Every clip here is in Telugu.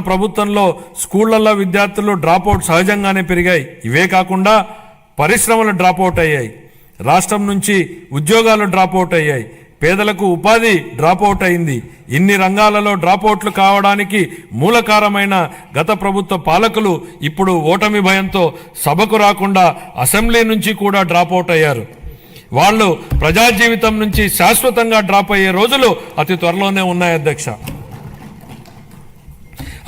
ప్రభుత్వంలో స్కూళ్లలో విద్యార్థులు డ్రాప్అవుట్ సహజంగానే పెరిగాయి. ఇవే కాకుండా పరిశ్రమలు డ్రాప్అవుట్ అయ్యాయి, రాష్ట్రం నుంచి ఉద్యోగాలు డ్రాప్అవుట్ అయ్యాయి, పేదలకు ఉపాధి డ్రాప్అవుట్ అయింది. ఇన్ని రంగాలలో డ్రాప్అవుట్లు కావడానికి మూలకారమైన గత ప్రభుత్వ పాలకులు ఇప్పుడు ఓటమి భయంతో సభకు రాకుండా అసెంబ్లీ నుంచి కూడా డ్రాప్అవుట్ అయ్యారు. వాళ్ళు ప్రజా జీవితం నుంచి శాశ్వతంగా డ్రాప్ అయ్యే రోజులు అతి త్వరలోనే ఉన్నాయి అధ్యక్ష.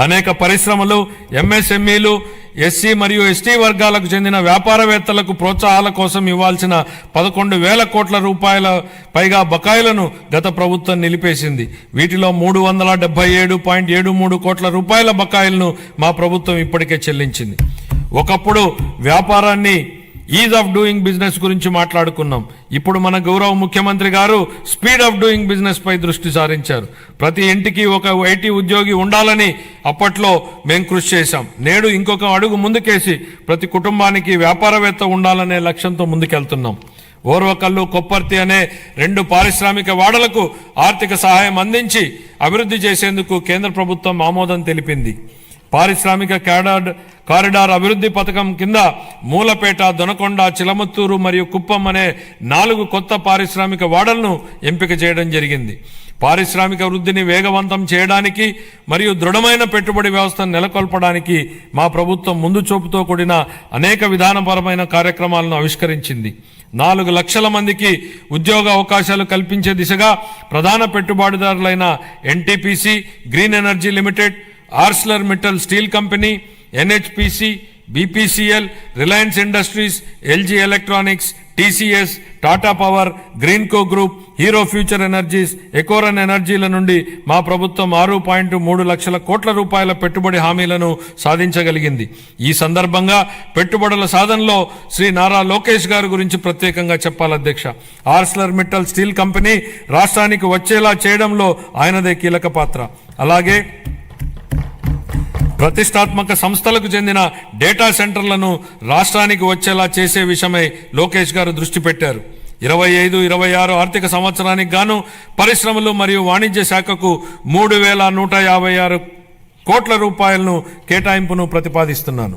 అనేక పరిశ్రమలు, ఎంఎస్ఎంఈలు, ఎస్సీ మరియు ఎస్టీ వర్గాలకు చెందిన వ్యాపారవేత్తలకు ప్రోత్సాహాల కోసం ఇవ్వాల్సిన 11,000 కోట్ల రూపాయల పైగా బకాయిలను గత ప్రభుత్వం నిలిపేసింది. వీటిలో 377.73 కోట్ల రూపాయల బకాయిలను మా ప్రభుత్వం ఇప్పటికే చెల్లించింది. ఒకప్పుడు వ్యాపారాన్ని ఈజ్ ఆఫ్ డూయింగ్ బిజినెస్ గురించి మాట్లాడుకున్నాం. ఇప్పుడు మన గౌరవ ముఖ్యమంత్రి గారు స్పీడ్ ఆఫ్ డూయింగ్ బిజినెస్ పై దృష్టి సారించారు. ప్రతి ఇంటికి ఒక ఐటీ ఉద్యోగి ఉండాలని అప్పట్లో మేము కృషి చేశాం. నేడు ఇంకొక అడుగు ముందుకేసి ప్రతి కుటుంబానికి వ్యాపారవేత్త ఉండాలనే లక్ష్యంతో ముందుకెళ్తున్నాం. ఓర్వకల్లు, కొప్పర్తి అనే 2 పారిశ్రామిక వాడలకు ఆర్థిక సహాయం అందించి అభివృద్ధి చేసేందుకు కేంద్ర ప్రభుత్వం ఆమోదం తెలిపింది. పారిశ్రామిక కారిడార్ అభివృద్ధి పథకం కింద మూలపేట, దొనకొండ, చిలమత్తూరు మరియు కుప్పం అనే 4 కొత్త పారిశ్రామిక వాడలను ఎంపిక చేయడం జరిగింది. పారిశ్రామిక వృద్ధిని వేగవంతం చేయడానికి మరియు దృఢమైన పెట్టుబడి వ్యవస్థను నెలకొల్పడానికి మా ప్రభుత్వం ముందు చూపుతో కూడిన అనేక విధానపరమైన కార్యక్రమాలను ఆవిష్కరించింది. 4 లక్షల మందికి ఉద్యోగ అవకాశాలు కల్పించే దిశగా ప్రధాన పెట్టుబడిదారులైన NTPC, green energy limited, Arcelor Mittal steel company, NHPC, BPCL, Reliance industries, LG electronics, TCS, Tata power, Greenko group, Hero future energies, Ecoren ఎనర్జీల నుండి మా ప్రభుత్వం 6.3 లక్షల కోట్ల రూపాయల పెట్టుబడి హామీలను సాధించగలిగింది. ఈ సందర్భంగా పెట్టుబడుల సాధనలో శ్రీ నారా లోకేష్ గారి గురించి ప్రత్యేకంగా చెప్పాలి అధ్యక్ష. ఆర్సిలర్ మిట్టల్ స్టీల్ కంపెనీ రాష్ట్రానికి వచ్చేలా చేయడంలో ఆయనదే కీలక పాత్ర. అలాగే ప్రతిష్టాత్మక సంస్థలకు చెందిన డేటా సెంటర్లను రాష్ట్రానికి వచ్చేలా చేసే విషయమై లోకేష్ గారు దృష్టి పెట్టారు. 25-26 ఆర్థిక సంవత్సరానికి గాను పరిశ్రమలు మరియు వాణిజ్య శాఖకు 3,156 కోట్ల రూపాయలను కేటాయింపును ప్రతిపాదిస్తున్నాను.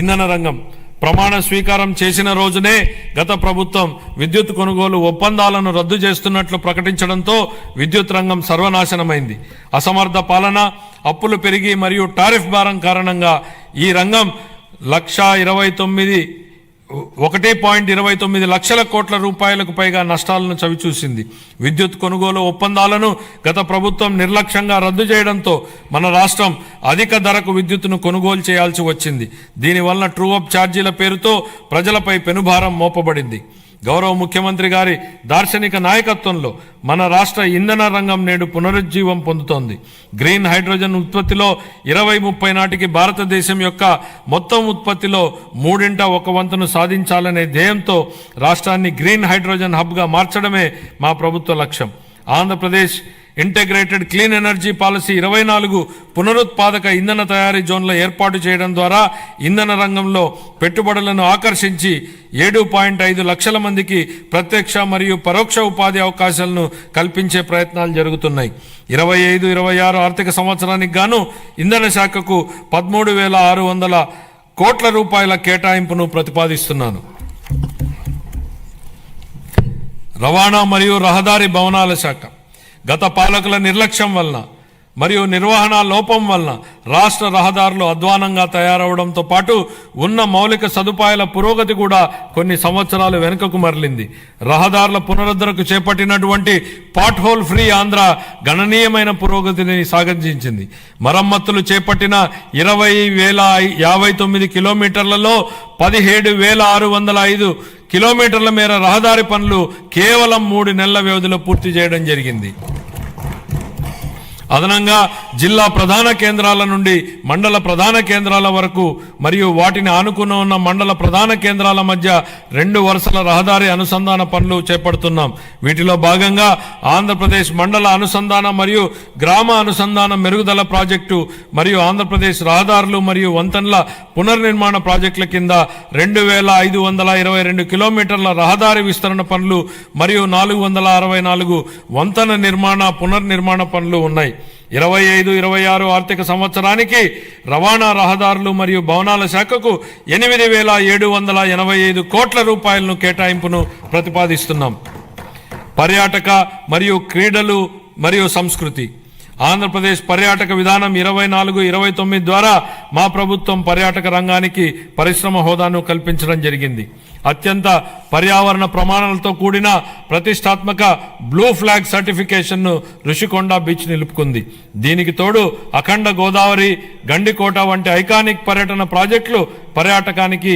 ఇంధన రంగం ప్రమాణ స్వీకారం చేసిన రోజునే గత ప్రభుత్వం విద్యుత్ కొనుగోలు ఒప్పందాలను రద్దు చేస్తున్నట్లు ప్రకటించడంతో విద్యుత్ రంగం సర్వనాశనమైంది. అసమర్థ పాలన, అప్పులు పెరిగి మరియు టారిఫ్ భారం కారణంగా ఈ రంగం 1.29 లక్షల కోట్ల రూపాయలకు పైగా నష్టాలను చవిచూసింది. విద్యుత్ కొనుగోలు ఒప్పందాలను గత ప్రభుత్వం నిర్లక్ష్యంగా రద్దు చేయడంతో మన రాష్ట్రం అధిక ధరకు విద్యుత్తును కొనుగోలు చేయాల్సి వచ్చింది. దీనివల్ల ట్రూ అప్ ఛార్జీల పేరుతో ప్రజలపై పెనుభారం మోపబడింది. గౌరవ ముఖ్యమంత్రి గారి దార్శనిక నాయకత్వంలో మన రాష్ట్ర ఇంధన రంగం నేడు పునరుజ్జీవం పొందుతోంది. గ్రీన్ హైడ్రోజన్ ఉత్పత్తిలో 2030 నాటికి భారతదేశం యొక్క మొత్తం ఉత్పత్తిలో 1/3 సాధించాలనే ధ్యేయంతో రాష్ట్రాన్ని గ్రీన్ హైడ్రోజన్ హబ్గా మార్చడమే మా ప్రభుత్వ లక్ష్యం. Andhra Pradesh integrated clean energy policy 24 పునరుత్పాదక ఇంధన తయారీ జోన్ల ఏర్పాటు చేయడం ద్వారా ఇంధన రంగంలో పెట్టుబడులను ఆకర్షించి 7.5 లక్షల మందికి ప్రత్యక్ష మరియు పరోక్ష ఉపాధి అవకాశాలను కల్పించే ప్రయత్నాలు జరుగుతున్నాయి. 25-26 ఆర్థిక సంవత్సరానికి గాను ఇంధన శాఖకు 13,600 కోట్ల రూపాయల కేటాయింపును ప్రతిపాదిస్తున్నాను. రవాణా మరియు రహదారి భవనాల శాఖ గత పాలకుల నిర్లక్ష్యం వలన మరియు నిర్వహణ లోపం వలన రాష్ట్ర రహదారులు అధ్వానంగా తయారవడంతో పాటు ఉన్న మౌలిక సదుపాయాల పురోగతి కూడా కొన్ని సంవత్సరాలు వెనుకకు మరలింది. రహదారుల పునరుద్ధరణకు చేపట్టినటువంటి పాట్ హోల్ ఫ్రీ ఆంధ్ర గణనీయమైన పురోగతిని సాధించింది. మరమ్మతులు చేపట్టిన 20,059 కిలోమీటర్లలో 17,605 కిలోమీటర్ల మేర రహదారి పనులు కేవలం 3 నెలల వ్యవధిలో పూర్తి చేయడం జరిగింది. అదనంగా జిల్లా ప్రధాన కేంద్రాల నుండి మండల ప్రధాన కేంద్రాల వరకు మరియు వాటిని ఆనుకుని ఉన్న మండల ప్రధాన కేంద్రాల మధ్య 2 వరుసల రహదారి అనుసంధాన పనులు చేపడుతున్నాం. వీటిలో భాగంగా ఆంధ్రప్రదేశ్ మండల అనుసంధాన మరియు గ్రామ అనుసంధాన మెరుగుదల ప్రాజెక్టు మరియు ఆంధ్రప్రదేశ్ రహదారులు మరియు వంతెనల పునర్నిర్మాణ ప్రాజెక్టుల కింద 2,522 కిలోమీటర్ల రహదారి విస్తరణ పనులు మరియు 464 వంతెన నిర్మాణ పునర్నిర్మాణ పనులు ఉన్నాయి. 25-26 ఆర్థిక సంవత్సరానికి రవాణా రహదారులు మరియు భవనాల శాఖకు 8,785 కోట్ల రూపాయలను కేటాయింపును ప్రతిపాదిస్తున్నాం. పర్యాటక మరియు క్రీడలు మరియు సంస్కృతి ఆంధ్రప్రదేశ్ పర్యాటక విధానం 24-29 ద్వారా మా ప్రభుత్వం పర్యాటక రంగానికి పరిశ్రమ హోదాను కల్పించడం జరిగింది. అత్యంత పర్యావరణ ప్రమాణాలతో కూడిన ప్రతిష్టాత్మక బ్లూ ఫ్లాగ్ సర్టిఫికేషన్ను ఋషికొండ బీచ్ నిలుపుకుంది. దీనికి తోడు అఖండ గోదావరి, గండికోట వంటి ఐకానిక్ పర్యటన ప్రాజెక్టులు పర్యాటకానికి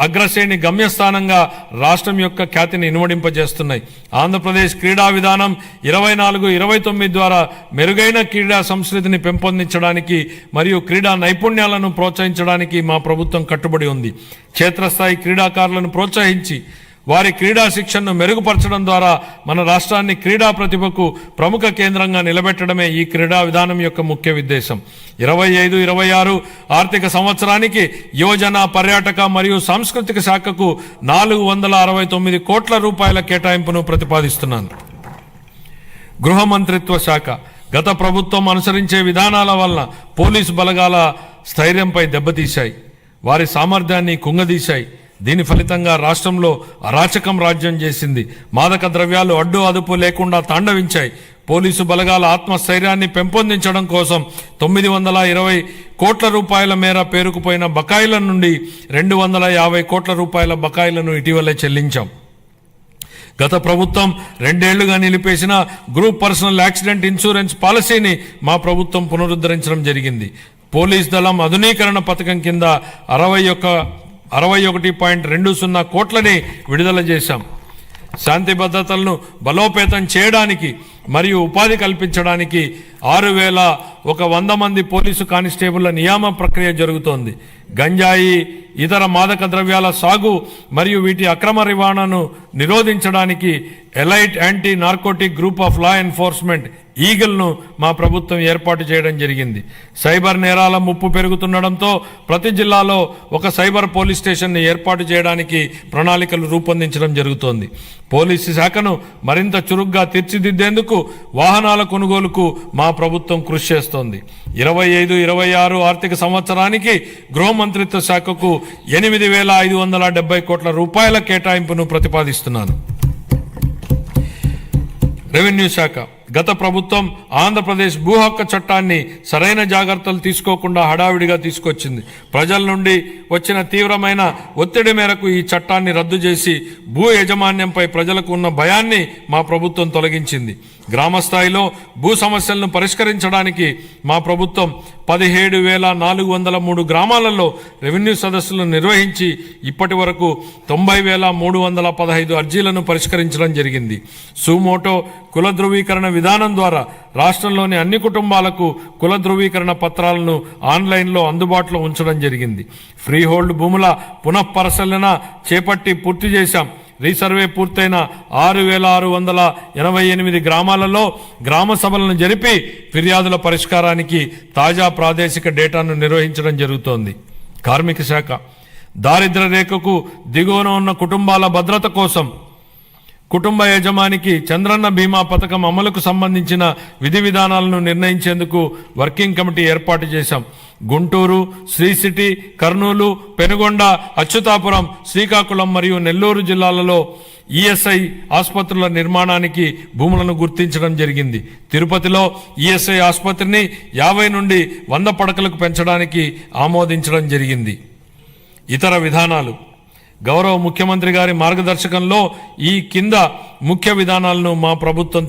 అగ్రశ్రేణి గమ్యస్థానంగా రాష్ట్రం యొక్క ఖ్యాతిని ఇనుమడింపజేస్తున్నాయి. ఆంధ్రప్రదేశ్ క్రీడా విధానం 24-29 ద్వారా మెరుగైన క్రీడా సంస్కృతిని పెంపొందించడానికి మరియు క్రీడా నైపుణ్యాలను ప్రోత్సహించడానికి మా ప్రభుత్వం కట్టుబడి ఉంది. క్షేత్రస్థాయి క్రీడాకారులను ప్రోత్సహించి వారి క్రీడా శిక్షణను మెరుగుపరచడం ద్వారా మన రాష్ట్రాన్ని క్రీడా ప్రతిభకు ప్రముఖ కేంద్రంగా నిలబెట్టడమే ఈ క్రీడా విధానం యొక్క ముఖ్య ఉద్దేశం. 25-26 ఆర్థిక సంవత్సరానికి యువజన, పర్యాటక మరియు సాంస్కృతిక శాఖకు 469 కోట్ల రూపాయల కేటాయింపును ప్రతిపాదిస్తున్నాను. గృహ మంత్రిత్వ శాఖ గత ప్రభుత్వం అనుసరించే విధానాల వలన పోలీసు బలగాల స్థైర్యంపై దెబ్బతీశాయి, వారి సామర్థ్యాన్ని కుంగదీశాయి. దీని ఫలితంగా రాష్ట్రంలో అరాచకం రాజ్యం చేసింది. మాదక ద్రవ్యాలు అడ్డు అదుపు లేకుండా తాండవించాయి. పోలీసు బలగాల ఆత్మస్థైర్యాన్ని పెంపొందించడం కోసం 920 కోట్ల రూపాయల మేర పేరుకుపోయిన బకాయిల నుండి 250 కోట్ల రూపాయల బకాయిలను ఇటీవలే చెల్లించాం. గత ప్రభుత్వం 2 ఏళ్లుగా నిలిపేసిన గ్రూప్ పర్సనల్ యాక్సిడెంట్ ఇన్సూరెన్స్ పాలసీని మా ప్రభుత్వం పునరుద్ధరించడం జరిగింది. పోలీస్ దళం ఆధునీకరణ పథకం కింద 61.20 కోట్లని విడుదల చేశాం. శాంతి భద్రతలను బలోపేతం చేయడానికి మరియు ఉపాధి కల్పించడానికి 6,100 మంది పోలీసు కానిస్టేబుళ్ల నియామ ప్రక్రియ జరుగుతోంది. గంజాయి, ఇతర మాదక ద్రవ్యాల సాగు మరియు వీటి అక్రమ రవాణాను నిరోధించడానికి elite anti narcotic group of law enforcement ఈగల్ను మా ప్రభుత్వం ఏర్పాటు చేయడం జరిగింది. సైబర్ నేరాల ముప్పు పెరుగుతుండడంతో ప్రతి జిల్లాలో ఒక సైబర్ పోలీస్ స్టేషన్ని ఏర్పాటు చేయడానికి ప్రణాళికలు రూపొందించడం జరుగుతోంది. పోలీసు శాఖను మరింత చురుగ్గా తీర్చిదిద్దేందుకు వాహనాల కొనుగోలుకు మా ప్రభుత్వం కృషి చేస్తోంది. 25-26 ఆర్థిక సంవత్సరానికి గృహ మంత్రిత్వ శాఖకు 8,570 కోట్ల రూపాయల కేటాయింపును ప్రతిపాదిస్తున్నాను. రెవెన్యూ శాఖ గత ప్రభుత్వం ఆంధ్రప్రదేశ్ భూ హక్కు చట్టాన్ని సరైన జాగ్రత్తలు తీసుకోకుండా హడావిడిగా తీసుకొచ్చింది. ప్రజల నుండి వచ్చిన తీవ్రమైన ఒత్తిడి మేరకు ఈ చట్టాన్ని రద్దు చేసి భూ యాజమాన్యంపై ప్రజలకు ఉన్న భయాన్ని మా ప్రభుత్వం తొలగించింది. గ్రామ స్థాయిలో భూ సమస్యలను పరిష్కరించడానికి మా ప్రభుత్వం 17,403 గ్రామాలలో రెవెన్యూ సదస్సులను నిర్వహించి ఇప్పటి వరకు 90,315 అర్జీలను పరిష్కరించడం జరిగింది. సుమోటో కుల ధృవీకరణ విధానం ద్వారా రాష్ట్రంలోని అన్ని కుటుంబాలకు కుల ధృవీకరణ పత్రాలను ఆన్లైన్లో అందుబాటులో ఉంచడం జరిగింది. ఫ్రీ హోల్డ్ భూముల పునఃపరిశీలన చేపట్టి పూర్తి చేశాం. రీసర్వే పూర్తయిన 6,688 గ్రామాలలో గ్రామ సభలను జరిపి ఫిర్యాదుల పరిష్కారానికి తాజా ప్రాదేశిక డేటాను నిర్వహించడం జరుగుతోంది. కార్మిక శాఖ దారిద్ర్య రేఖకు దిగువన ఉన్న కుటుంబాల భద్రత కోసం కుటుంబ యజమానికి చంద్రన్న బీమా పథకం అమలుకు సంబంధించిన విధి విధానాలను నిర్ణయించేందుకు వర్కింగ్ కమిటీ ఏర్పాటు చేశాం. గుంటూరు, శ్రీ సిటీ, కర్నూలు, పెనుగొండ, అచ్యుతాపురం, శ్రీకాకుళం మరియు నెల్లూరు జిల్లాలలో ఈఎస్ఐ ఆసుపత్రుల నిర్మాణానికి భూములను గుర్తించడం జరిగింది. తిరుపతిలో ఈఎస్ఐ ఆసుపత్రిని 50 నుండి 100 పడకలకు పెంచడానికి ఆమోదించడం జరిగింది. ఇతర విధానాలు గౌరవ ముఖ్యమంత్రి గారి మార్గదర్శకంలో ఈ కింద ముఖ్య విధానాలను మా ప్రభుత్వం